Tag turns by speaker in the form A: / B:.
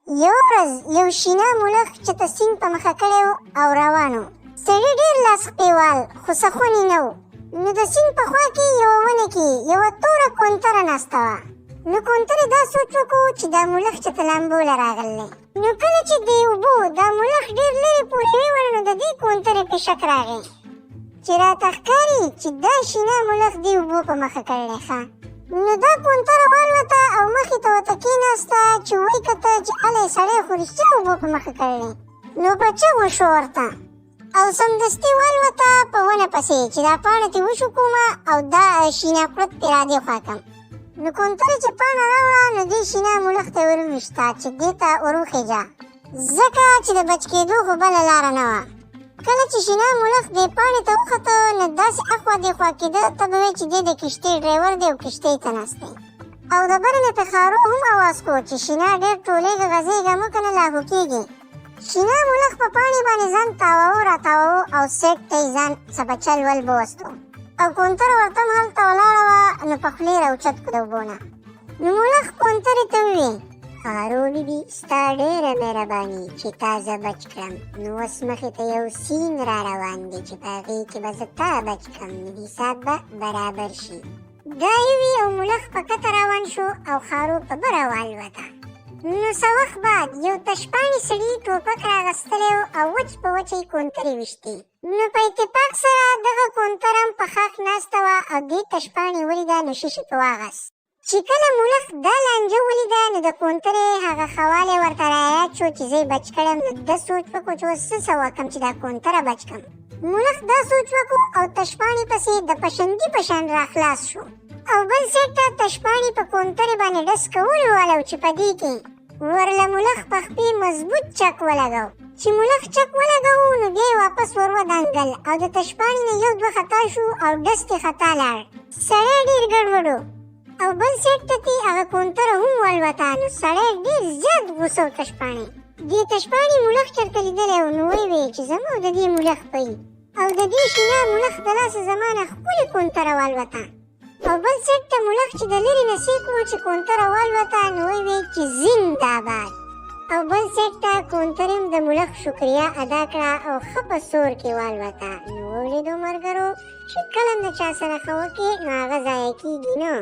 A: یوه ورځ یو شینه ملخ چې ته سیند په مخه کړی و او روان و. سړي ډېر لاس خپېوال خو سخونې نه و. نو د سیند په خوا کې یوه ونه کې یوه توره کونتره ناسته وه. نو کونترې دا سوچ وکړو چې دا ملخ چې ته لامبو له راغلی. نو کله چې د اوبو دا ملخ ډېر لرې پورې ویوړ نو د دې کونترې په شک راغی چې راته ښکاري چې دا شینه ملخ دې اوبو په مخه کړلی ښه. نو دا کونتره والوته او مخې ته ورته کېناسته چې وایي کته چې هلی سړی خو رښتیا اوبو په مخه کړلی. نو په چغو شو ورته او سمدستي والوته په ونه پسې چې دا پاڼه ترې وشکومه او دا شینه کړت ترې رادې خوا کړم. نو کونترې چې پاڼه راوړه نو دې شینه ملخ ته ور وویشته چې دې ته ور وخېږه ځکه چې د بچ کېدو خو بله لاره نه وه. کله چې شینه ملخ دې پاڼې ته وخته نو داسې اخوا دېخوا کېده ته به وایې چې دې د کښتۍ ډریور دی او کښتۍ ته ناست دی. او د بره نه پېښارو هم اواز کو چې شینه ډېر ټولېږه غځېږه مه که نه لاهو کېږي. شینه ملخ په پاڼې باندې ځان تاوو راتاوو او سیټ ته یې ځان سپچل ول بوستو او کونتره ورته هم هلته ولاړه وه نو په خولې راوچت کړو د اوبو نه. نو ملخ کونترې ته وویې خارو بیبي ستا ډېره مهرباني چې تا زه بچ کړم. نو اوس مخې ته یو سیند را روان دی چې په هغې کې به زه تا بچ کړم نو حساب به برابر شي. دا یې وي او ملخ په کته روان شو او خارو په بره والوته. نو څه وخت بعد یو تشپاڼي سړي ټوپک راغستلی و او وچ په وچه یې کونترې ویشتې. نو په اتفاق سره دغه کونتره هم په خاښ ناسته وه او دې تشپاڼي ولیده نو شیشې په واغست. چې کله ملخ دا لانجه ولیده نو د کونترې هغه خوالی ورته رایاد شو چې زه یې بچ کړم. نو ده سوچ وکړو چې اوس څه وکړم چې دا کونتره بچ کړم. ملخ دا سوچ وکړو او تشپاڼي پسې د پشنګي په شان راخلاص شو او بل سیټ ته تشپاڼي په کونترې باندې ډس کولو والو چې په دې کې ورله ملخ په خپې مضبوط چک ولګو. چې ملخ چک ولګو نو بیا یې واپس ور ودانګل او د تشپاڼي نه یو دوه خطا شو او ډس ترې خطا لاړ. سړی ډېر ګډوډ او بل سیټ ته ترې هغه کونتره هم والوته. نو سړی ډېر زیات غوسه و تشپاڼي. دې تشپاڼي ملخ چېرته لیدلی و نو ویې چې زما او د دې ملخ په او د دې شینه ملخ د لاسه زما نه ښکلې کونتره والوته. او بل سیټ ته ملخ چې د لرې نه سیک و چې کونتره والوته نو ویې چې زنده‌باد. او بل سیټ ته کونترې هم د ملخ شکریه ادا کړه او ښه په سور کې والوته. نو ولیدو ملګرو چې کله هم د چا سره ښه وکړې نو هغه ضایع کېږي نه.